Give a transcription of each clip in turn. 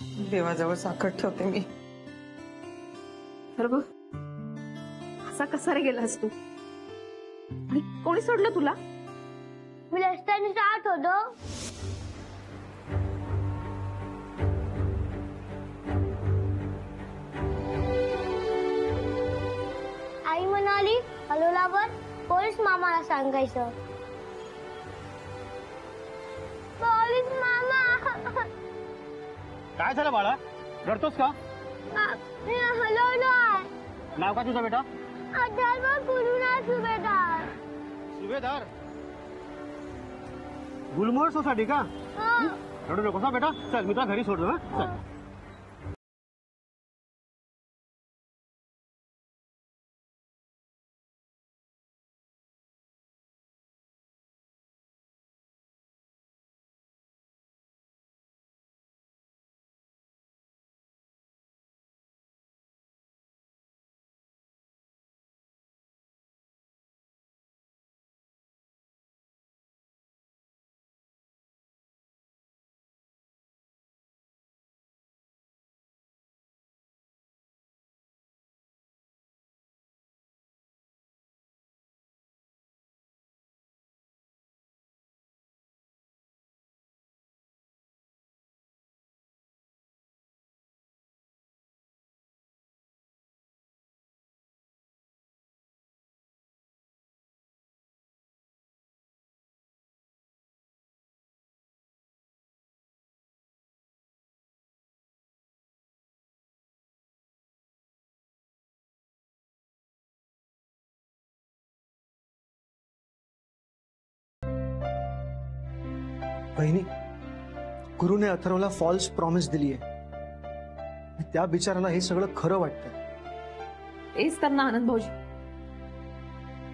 देवाजवळ साखर ठेवते मी. अथर्व, असा कसा रे गेलास तू? आणि कोणी सोडलं तुला? मी रस्त्याने जात होतो. आई म्हणाली हलवल्यावर पोलीस मामाला सांगायचं. पोलीस मामा. काय झालं बाळा, रडतोस का? मी हलवलोय. नाव का तुझं बेटा? अथर्व गुरुनाथ सुभेदार. सुभेदार? गुलमोहर सोसायटी का? रडू नकोस हा बेटा. चल मी तुला घरी सोडतो. हा चल. बहिणी, गुरुने अथर्वला फॉल्स प्रॉमिस दिली आहे. त्या बिचाराला हे सगळं खरं वाटतं. तेच तर ना आनंद भाऊजी,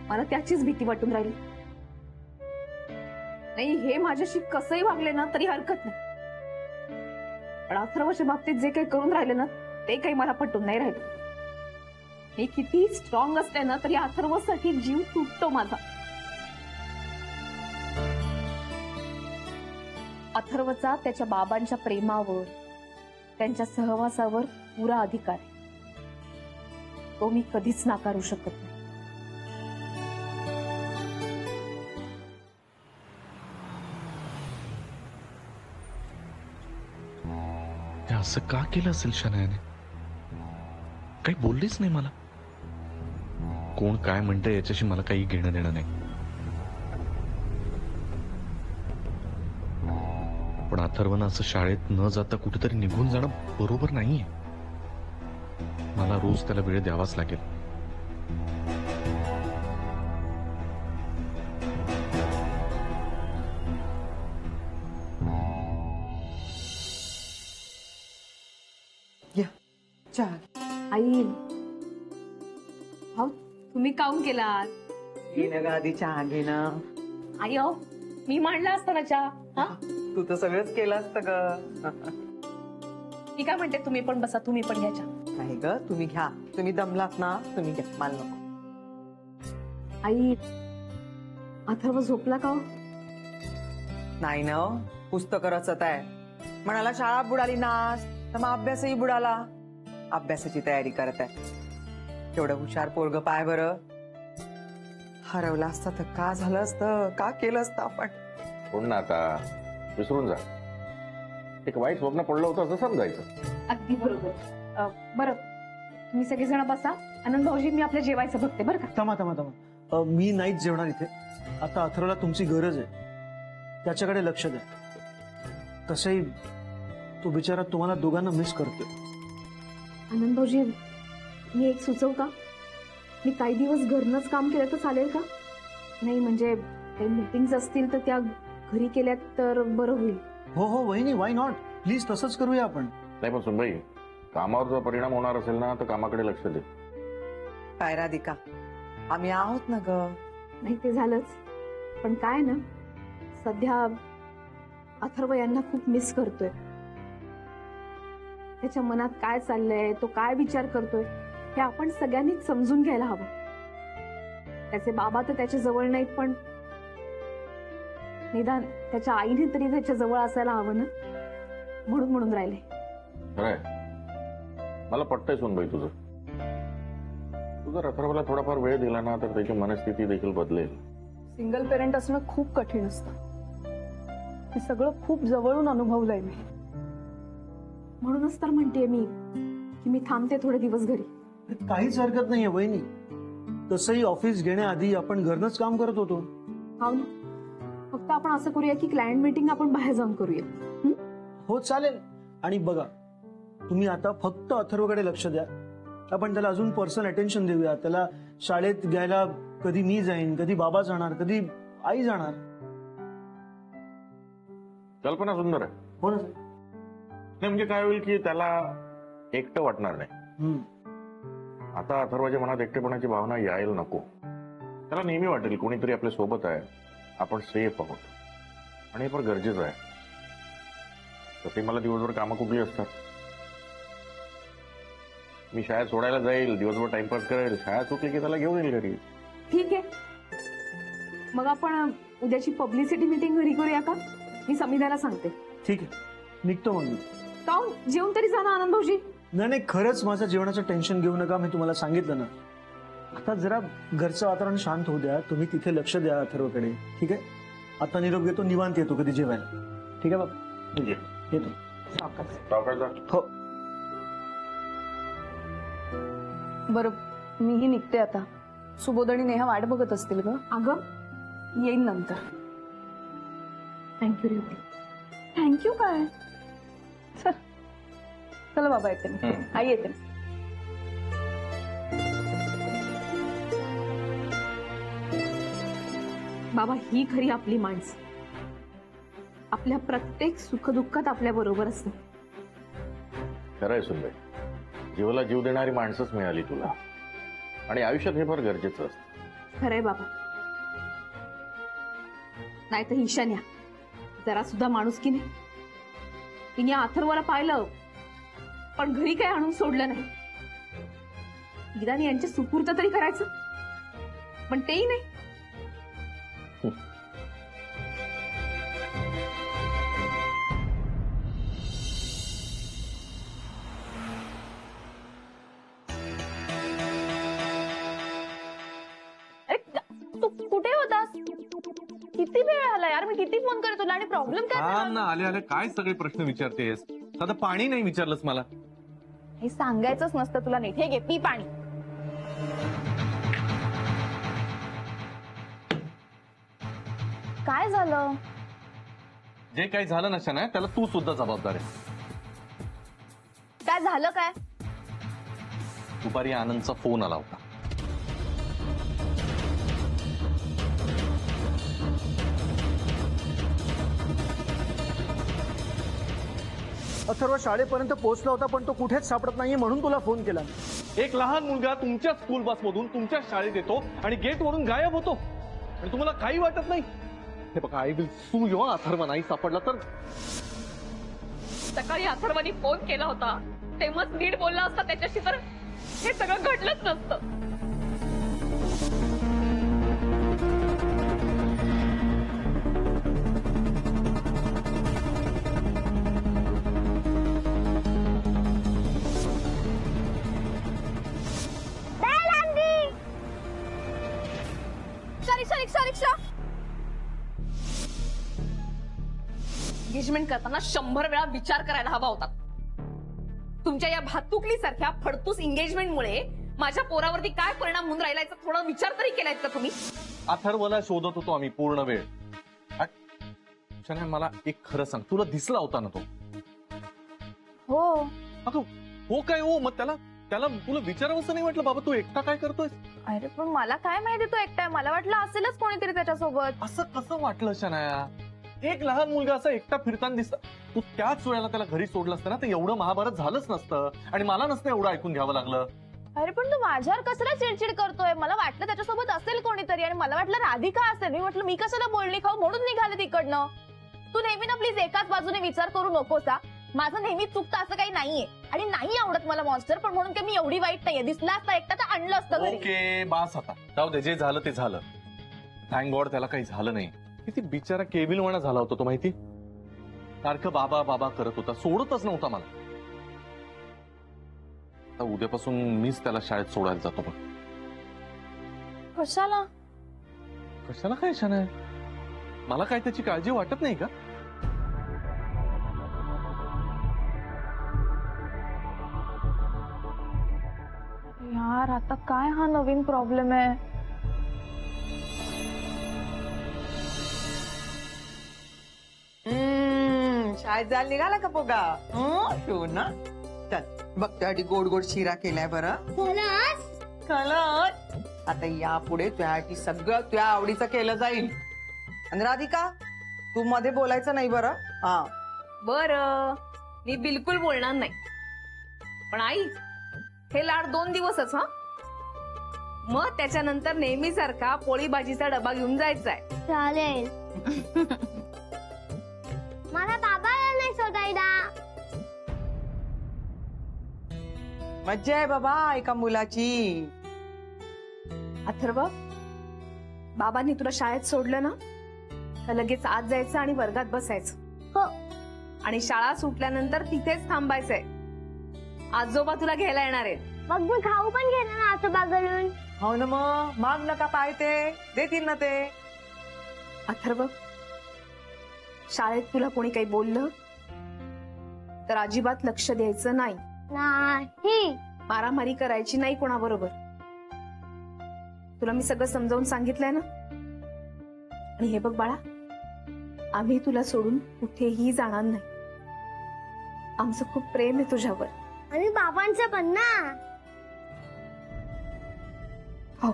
मला त्याचीच भीती वाटून राहिली. नाही, हे माझ्याशी कसंही वागले ना तरी हरकत नाही, पण अथर्वच्या बाबतीत जे काही करून राहिले ना ते काही मला पटून नाही राहिलं. हे किती स्ट्रॉंग असते ना तरी अथर्वसाठी जीव तुटतो माझा. अथर्वचा त्याच्या बाबांच्या प्रेमावर, त्यांच्या सहवासावर पुरा अधिकार आहे. तो मी कधीच नाकारू शकत नाही. असं का केलं असेल शनायाने? काही बोललीच नाही मला. कोण काय म्हणतं याच्याशी मला काही घेणं देणं नाही. पण अथर्वनं असं शाळेत न जाता कुठेतरी निघून जाणं बरोबर नाहीये. मला रोज त्याला वेळ द्यावाच लागेल. आई, भाऊ तुम्ही काऊन केलात? आधी चहा घे ना. आई अहो, मी मांडला असता ना चहा. हा, तू तर सगळंच केलं असतं ग. मी काय म्हणते, तुम्ही पण बसा, तुम्ही पण घ्या चहा. नाही ग, तुम्ही घ्या. तुम्ही दमलात ना, तुम्ही घ्या, मला नको. आई, अथर्व झोपला का? नाही ना, पुस्तक रचत आहे. म्हणाला शाळा बुडाली नास तर मग अभ्यासही बुडाला. अभ्यासाची तयारी करत आहे. केवढं हुशार पोरग पाय बरं. हरवला असता तर का झालं असतं, का केलं असतं आपण. सोड ना आता, विसरून जा. एक वाईट स्वप्न पडलं होतं असं समजायचं. अगदी बरोबर. बरं, तुम्ही सगळेजण बसा. आनंद भाऊजी, मी आपल्या जेवायचं बघते बरं का. थांबा. मी नाहीच जेवणार इथे. आता अथर्वला तुमची गरज आहे, त्याच्याकडे लक्ष द्या. तसंही तो बिचारा तुम्हाला दोघांना मिस करतोय. आनंद भाऊजी, मी एक सुचवू का? मी काही दिवस घरनंच काम केलं तर चालेल का? नाही म्हणजे काही मीटिंग्स असतील तर त्या घरी केल्या तर बरं होईल. हो वहिनी, वाय नॉट. प्लीज तसंच करूया आपण. नाही पण सुनबाई, कामावर जर परिणाम होणार असेल ना तर कामाकडे लक्ष दे. काय राधिका, आम्ही आहोत ना ग. नाही ते झालंच, पण काय ना, सध्या अथर्व यांना खूप मिस करतोय. त्याच्या मनात काय चाललंय, तो काय विचार करतोय हे आपण सगळ्यांनीच समजून घ्यायला हवं. त्याचे बाबा तर त्याच्या जवळ नाहीत, पण निदान त्याच्या आईने तरी त्याच्या जवळ असायला हवं ना, म्हणून राहिले. खरंय, मला पटतंय सुनबाई तुझं. तू जर अथर्वला थोडाफार वेळ दिला ना तर त्याची मनस्थिती देखील बदलेल. सिंगल पेरेंट असणं खूप कठीण असतं. हे सगळं खूप जवळून अनुभवलंय मी. म्हणूनच तर म्हणतेय मी की मी थांबते थोडे दिवस घरी. काहीच हरकत नाहीये वहिनी. तसंही ऑफिस घेण्याआधी आपण घरनंच काम करत होतो. हो ना. फक्त आपण असं करूया की क्लायंट मीटिंग आपण बाहेर जाऊन करूया. हो चालेल. आणि बघा, तुम्ही आता फक्त अथर्वकडे लक्ष द्या. आपण त्याला अजून पर्सनल अटेन्शन देऊया. त्याला शाळेत घ्यायला कधी मी जाईन, कधी बाबा जाणार, कधी आई जाणार. कल्पना सुंदर आहे. हो ना. नाही म्हणजे काय होईल की त्याला एकटं वाटणार नाही. आता अथर्वाच्या मनात एकटेपणाची भावना यायला नको. त्याला नेहमी वाटेल कोणीतरी आपल्या सोबत आहे, आपण सेफ आहोत, आणि हे फार गरजेचं आहे. तसे मला दिवसभर कामं कुठली असतात. मी शाळेत सोडायला जाईल, दिवसभर टाइमपास करेल, शाळा सुटली की त्याला घेऊन येईल घरी. ठीक आहे. मग आपण उद्याची पब्लिसिटी मीटिंग घरी करूया का? मी समिधाला सांगते. ठीक आहे, निघतो मग मी. काऊन जेवून तरी जा ना आनंद भाऊजी. नाही, खरंच माझं जेवणाचं टेन्शन घेऊ नका. मी तुम्हाला सांगितलं ना. आता जरा घरचं वातावरण शांत होऊ द्या. तुम्ही तिथे लक्ष द्या अथर्वकडे. ठीक आहे. आता निरोप घेतो, निवांत येतो कधी जेवायला. ठीक आहे बाबा, येतो. सावकाश जा. हो. बरं, मीही निघते आता. सुबोध आणि नेहा वाट बघत असतील ग. अगं, येईन नंतर. थँक्यू रे. थँक्यू काय? चला बाबा, येते मी. आई येते. बाबा, ही खरी आपली माणसं. आपल्या प्रत्येक सुखदुःखात आपल्या बरोबर असते. खरंय सुनबाई, जीवाला जीव देणारी माणसंच मिळाली तुला, आणि आयुष्यात हे फार गरजेचं असतं. खरंय बाबा. नाही तर ईशान्या जरा सुद्धा माणूस की नाही. तिने अथर्वला पाहिलं पण घरी काय आणून सोडलं नाही. निदान यांच्या सुपूर्त तरी करायचं, पण तेही नाही. तू कुठे होतास? किती वेळ आला यार, मी किती फोन करत तुला, आणि प्रॉब्लेम काय झाला? ना आले आले काय सगळे प्रश्न विचारतेस? आता पाणी नाही विचारलंस मला. हे सांगायचंच नसतं तुला नीट. हे घे, पी पाणी. काय झालं? जे काही झालं नशा नाही त्याला तू सुद्धा जबाबदार आहे. काय झालं काय? दुपारी आनंदचा फोन आला होता. अथर्व शाळेपर्यंत पोहोचला होता, पण तो कुठेच सापडत नाहीये, म्हणून तुला फोन केला. एक लहान मुलगा तुमच्या स्कूल बसमधून तुमच्या शाळेत येतो आणि गेटवरून गायब होतो, आणि तुम्हाला काही वाटत नाही. हे बघा, I will sue you. Atharva नाही सापडला तर. सकाळी अथर्वनी फोन केला होता तेव्हाच नीट बोलला असता त्याच्याशी तर हे सगळं घडलंच नसतं. रिक्षा एंगेजमेंट करताना 100 वेळा विचार करायला हवा होता. तुमच्या या भातुकली सारख्या फडतूस एंगेजमेंटमुळे माझ्या पोरावरती काय परिणाम होऊन राहिला याचा थोडा विचार तरी केलाय का तुम्ही? अथर्वला शोधत होतो आम्ही पूर्ण वेळ. मला एक खरं सांग, तुला दिसला होता ना तो? हो. अगं हो काय हो? मग त्याला तुला विचारावंसं नाही वाटलं बाबा तू एकटा काय करतोय? अरे पण मला काय माहिती तो एकटा, मला वाटलं असेलच कोणीतरी त्याच्यासोबत. असं कसं वाटलं शनाया? एक लहान मुलगा असा एकटा फिरताना दिसता, तू त्याच वेळेला त्याला घरी सोडलं असतं ना तर एवढं महाभारत झालंच नसतं, आणि मला नसतं एवढं ऐकून घ्यावं लागलं. अरे पण तू माझ्यावर कसला चिडचिड करतोय? मला वाटलं त्याच्यासोबत असेल कोणीतरी, आणि मला वाटलं राधिका असेल. मी म्हटलं मी कशाला बोलणी खाऊ म्हणून निघाले तिकडनं. तू नेहमी ना प्लीज एकाच बाजूने विचार करू नकोसा. माझं नेहमी चुकतं असं काही नाहीये, आणि नाही आवडत मला मॉन्स्टर, पण म्हणून मी एवढी वाईट नाहीये. दिसला असता एकटा तर आणलं असतं घरी. ओके बास, आता जाऊ दे, जे झालं ते झालं. थँक गॉड त्याला काही झालं नाही. किती बिचारा केविलवाणा झाला होता तो माहिती. सारखं बाबा बाबा करत होता, सोडतच नव्हता मला. आता उद्यापासून मीच त्याला शाळेत सोडायला जातो बघ. कशाला? कशाला काय शनाया? मला काय त्याची काळजी वाटत नाही का? यार आता काय हा नवीन प्रॉब्लेम आहे? शाळेत जायला निघाला का पोगा? ठेवून ना. चल बघ त्यासाठी गोड गोड शिरा केलाय बरं. खरंच आता यापुढे तुझ्यासाठी सगळं तुझ्या आवडीचं केलं जाईल. आणि राधिका तू मध्ये बोलायचं नाही बरं. हा बर, मी बिलकुल बोलणार नाही. पण आई, हे लाड 2 दिवसच हा. मग त्याच्यानंतर नेहमीसारखा पोळी भाजीचा डबा घेऊन जायचाय. चालेल. मला बाबाला नाही सोडायला. मज्जा आहे बाबा एका मुलाची. अथर्व, बाबांनी तुला शाळेत सोडलं ना, तर लगेच आत जायचं आणि वर्गात बसायचं. हो. आणि शाळा सुटल्यानंतर तिथेच थांबायचंय. आजोबा तुला घ्यायला येणार आहेत. मग मी खाऊ पण घेणार ना आजोबाकडून. हो ना, मग माग नका पाय ते देतील ना ते. अथर्व, शाळेत तुला कोणी काही बोललं तर अजिबात लक्ष द्यायचं नाही. नाही. मारामारी करायची नाही कोणाबरोबर. तुला मी सगळं समजावून सांगितलंय ना. आणि हे बघ बाळा, आम्ही तुला सोडून कुठेही जाणार नाही. आमचं खूप प्रेम आहे तुझ्यावर. आणि बाबांचं पण ना. हो,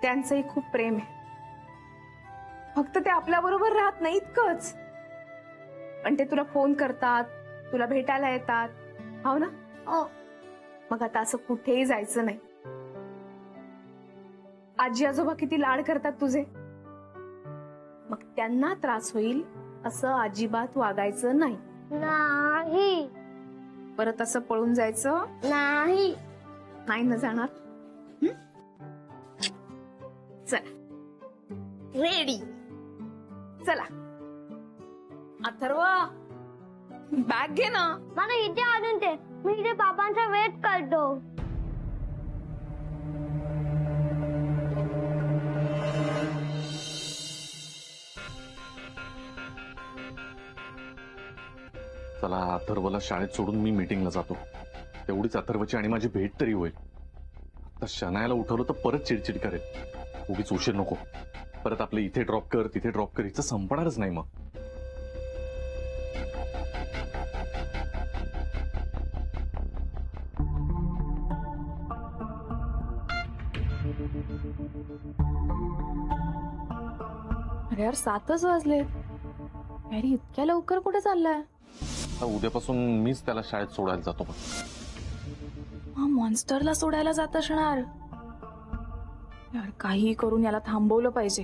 त्यांचंही खूप प्रेम आहे. फक्त ते आपल्या बरोबर राहत नाही इतकंच. पण ते तुला फोन करतात, तुला भेटायला येतात. हो ना? हो. मग आता असं कुठेही जायचं नाही. आजी आजोबा किती लाड करतात तुझे. मग त्यांना त्रास होईल असं अजिबात वागायचं नाही. नाही. परत असं पळून जायचं नाही. नाही ना जाणार. चल रेडी. चला अथर्व, बॅग घे ना. मला इथे आणून दे. मी इथे बाबांचा वेट करतो. चला, अथर्वला शाळेत सोडून मी मीटिंगला जातो. तेवढीच अथर्वची आणि माझी भेट तरी होईल. आता शनायाला उठवलं तर परत चिडचिड करेल. उगीच उशीर नको. परत आपलं इथे ड्रॉप कर तिथे ड्रॉप कर, हिचं संपणारच नाही मग. अरे यार 7च वाजले. अरे इतक्या लवकर कुठे चाललाय? आता उद्यापासून मीच त्याला शाळेत सोडायला जातो बघ. हा मॉन्स्टरला सोडायला जात असणार. यार काही करून याला थांबवलं पाहिजे.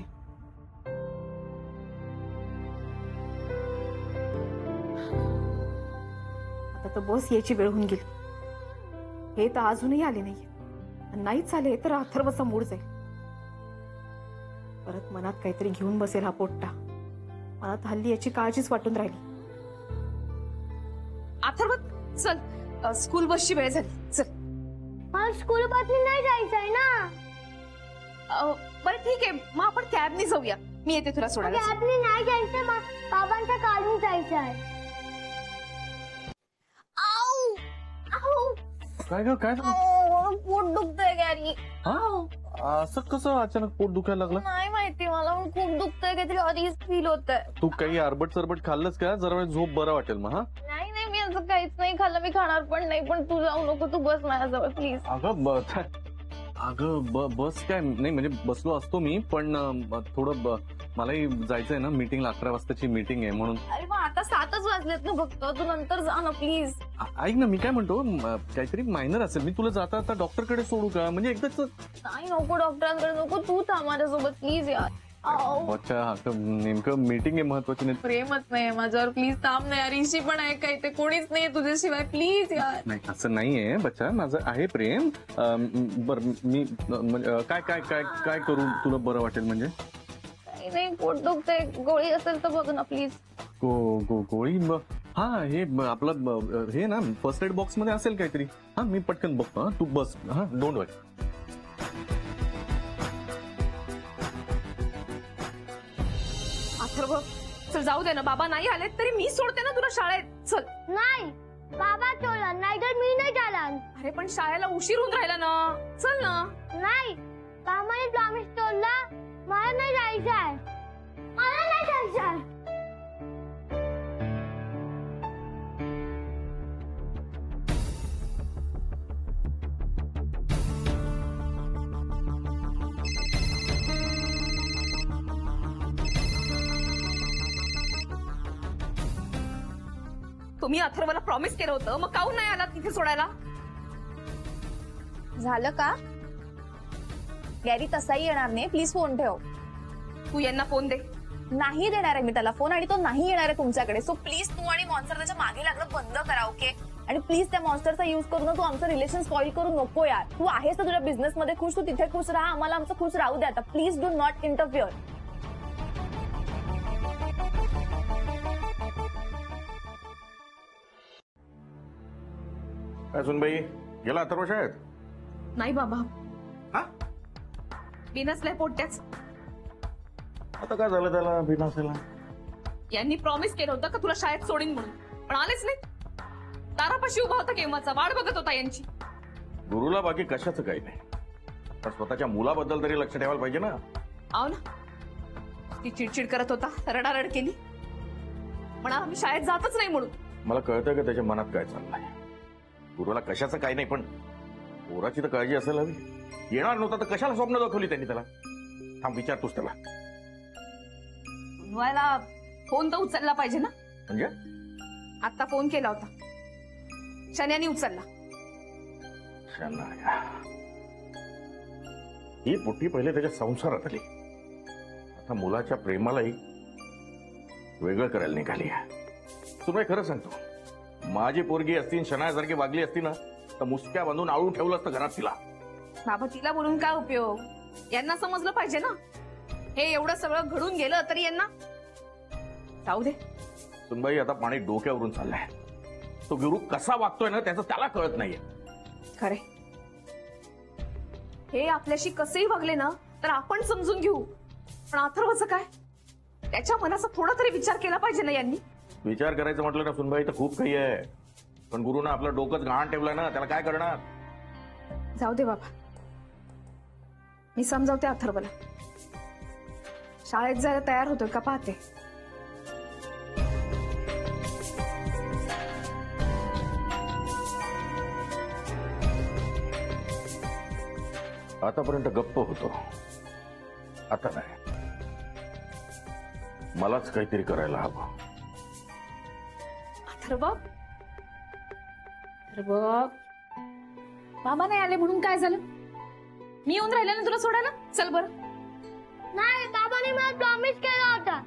आता तर बस याची वेळ होऊन गेली. हे तर अजूनही आले नाहीये. नाहीच आले तर अथर्वचा मूड जाईल. परत मनात काहीतरी घेऊन बसेल हा पोट्टा. मला तर हल्ली याची काळजीच वाटून राहिली. अथर्व चल, स्कूल बसची वेळ झाली. चल. मला स्कूल बसने नाही जायचंय ना. बरं ठीक आहे, मग आपण कॅबने जाऊया. मी येते तुला सोडायला. कॅबने नाही जायचं. बाबांच्या काढून जायचंय. आऊ आऊ. काय ग, काय पोट दुखतंय गॅरी. असं कसं अचानक पोट दुखायला लागलं? नाही माहिती, मला पण खूप दुखतंय. काहीतरी अडीच फील होत आहे. तू काही आरबट सरबट खाल्लंस का? जरा वेळ झोप, बरं वाटेल मग. हा नाही नाही, मी असं काहीच नाही खाल्लं. मी खाणार पण नाही. पण तू जाऊ नको. तू बस माझ्याजवळ प्लीज. अगं बस काय नाही, म्हणजे बसलो असतो मी, पण थोडं मलाही जायचंय ना मीटिंगला. 11 वाजताची मीटिंग आहे म्हणून. अरे मग आता 7च वाजलेत ना फक्त. तू नंतर जा ना प्लीज. ऐक ना, मी काय म्हणतो, काहीतरी मायनर असेल. मी तुला जाता आता डॉक्टरकडे सोडू का? म्हणजे एकदाच. नाही नको, डॉक्टरांकडे नको. तू थांब माझ्यासोबत प्लीज यार. अच्छा, नेमकं मीटिंग आहे महत्वाची. नाही प्रेमच नाही माझ्यावर. प्लीज थांब ना यार. ऋषी पण आहे का इथे? कोणीच नाहीये तुझ्याशिवाय. प्लीज यार. नाही, असं नाहीये बच्चा, माझं आहे प्रेम. बर मी काय काय काय काय करू तुला बरं वाटेल? म्हणजे नाही पोट दुखतंय. गोळी असेल तर बघ ना प्लीज. गोळी? हा हे आपलं हे ना फर्स्ट एड बॉक्स मध्ये असेल काहीतरी. हा मी पटकन बघतो. हा तू बस. हा डोंट वरी. अथर्व चल जाऊ दे ना, बाबा नाही आले तरी मी सोडते ना तुला शाळेत. चल. नाही बाबा चोला नाही तर मी नाही जाणार. अरे पण शाळेला उशीर होऊन राहिला ना, चल ना. नाही बाबाने प्रॉमिस तोडला. मला नाही जायचंय. मला नाही जायचंय. तुम्ही अथर्वला प्रॉमिस केलं होतं, मग काहून नाही आला तिथे सोडायला? झालं का? गॅरी तसाही येणार नाही, प्लीज फोन ठेव. तू यांना फोन दे. नाही देणार आहे मी त्याला फोन, आणि तो नाही येणार आहे तुमच्याकडे. सो प्लीज तू आणि मॉन्स्टर त्याच्या मागे लागणं बंद करा, ओके? आणि प्लीज त्या मॉन्स्टरचा युज करून तू आमचं रिलेशन स्पॉइल करू नको यार. तू आहेस तर तुझ्या बिझनेस मध्ये खुश, तू तिथे खुश राहा, आम्हाला आमचं खुश राहू दे आता. Please do not interfere. काय सुनबाई गेला अथर्व शाळेत? नाही बाबा, हा? बिनसलाय पोट्याच. आता काय झालं त्याला बिनासेला? यांनी प्रॉमिस केलं होतं का तुला शाळेत सोडीन म्हणून, पण आलेच नाही. दारापाशी उभा होता केव्हाचा, वाट बघत होता यांची. गुरुला बाकी कशाचं काही नाही, पण स्वतःच्या मुलाबद्दल तरी लक्ष ठेवायला पाहिजे ना. आव ना, ती चिडचिड करत होता, रडारड केली, म्हणाला मी शाळेत जातच नाही म्हणून. मला कळतंय का त्याच्या मनात काय चाललंय. गुरुला कशाचं काही नाही, पण पोराची तर काळजी असायला हवी. येणार नव्हता तर कशाला स्वप्न दाखवली त्यांनी त्याला? थांब विचारतोस त्याला. व्हायला फोन तर उचलला पाहिजे ना. म्हणजे आता फोन केला होता, शन्यानी उचलला. शनाया. ही पुट्टी पहिले त्याच्या संसारात आली, आता मुलाच्या प्रेमालाही वेगळं करायला निघाली. तुम्ही खरं सांगतो, माझी पोरगी असती शनायासारखी वागली असती ना, तर मुसक्या बांधून आळून ठेवलं असतं घरात तिला. बाबा तिला बोलून काय उपयोग? यांना समजलं पाहिजे ना, हे एवढं सगळं घडून गेलं तरी यांना. जाऊ दे सुनबाई, आता पाणी डोक्यावरून चाललंय. तो गुरु कसा वागतोय ना त्याचं त्याला कळत नाहीये. खरे, हे आपल्याशी कसेही वागले ना तर आपण समजून घेऊ, पण अथर्वचं काय? त्याच्या मनाचा थोडा तरी विचार केला पाहिजे ना यांनी. विचार करायचं म्हटलं ना सुनबाई तर खूप काही आहे, पण गुरुनं आपलं डोकंच घाण ठेवलंय ना, त्याला काय करणार? जाऊ दे बाबा, मी समजावते अथर्वला. शाळेत जायला तयार होतोय का पाहते. आतापर्यंत गप्प होतो, आता नाही. मलाच काहीतरी करायला हवं. अथर्व, बाबा नाही आले म्हणून काय झालं? मी येऊन राहिले ना तुला सोडायला. चल बरं. नाही बाबाने मला प्रॉमिस केला होता.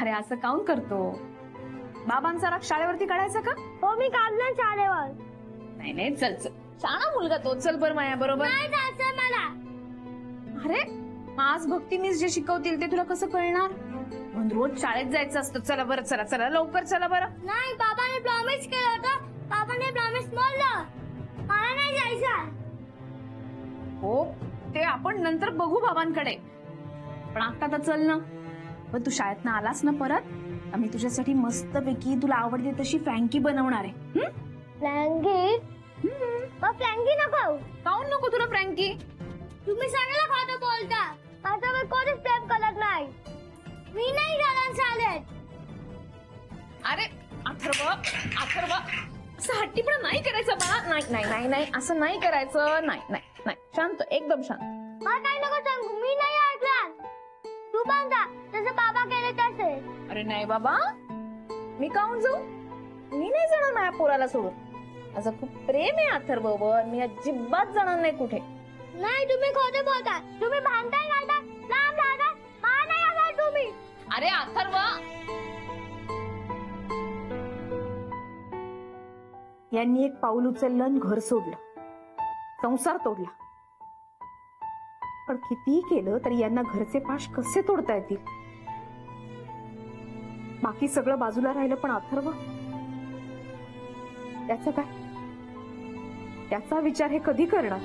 अरे असं काऊन करतो? बाबांचा राग शाळेवरती काढायचा का? हो मी काढला शाळेवर. नाही नाही, चल चल, शाळा मुलगा तो. चल बरं माझ्या बरोबर. नाही जायचं मला. अरे आज भक्ती मिस जे शिकवतील ते तुला कसं कळणार? म्हणून रोज शाळेत जायचं असतं. चला बरं, चला चला लवकर, चला बरं. नाही बाबाने प्रॉमिस केलं होतं. बाबाने प्रॉमिस मोडलं. मला नाही जायचं. हो ते आपण नंतर बघू बाबांकडे, पण आता तर चल ना. पण तू शाळेत ना आलास ना परत, आम्ही तुझ्यासाठी मस्तपैकी तुला आवडते तशी फ्रँकी बनवणार आहे. फ्रँकी? मग फ्रँकी नको. काऊन नको तुला फ्रँकी? तुम्ही सगळ्याला खोटं बोलता. माझ्यावर कोणीच प्रेम करत नाही. मी नाही जाणार शाळेत. अरे अथर्व, अथर्व असं हट्टीपणा नाही करायचं बाळा. नाही नाही नाही नाही, असं नाही करायचं. नाही नाही नाही, शांत, एकदम शांत. मला काही नको सांगू. मी नाही ऐकणार. तू पण जा जसं बाबा केले तसे. अरे नाही बाबा, मी काऊन जाऊ? मी नाही जाणार माझ्या पोराला सोडून. माझं खूप प्रेम आहे अथर्ववर. मी अजिबात जाणार नाही कुठे. नाही तुम्ही खोटं बोलता. तुम्ही भांडताय घालता, लांब राहता. मला नाही येणार तुम्ही. अरे अथर्व, यांनी एक पाऊल उचललं आणि घर सोडलं, संसार तोडला. पण कितीही केलं तरी यांना घरचे पाश कसे तोडता येतील? बाकी सगळं बाजूला राहिलं, पण अथर्व त्याचं काय? त्याचा विचार हे कधी करणार?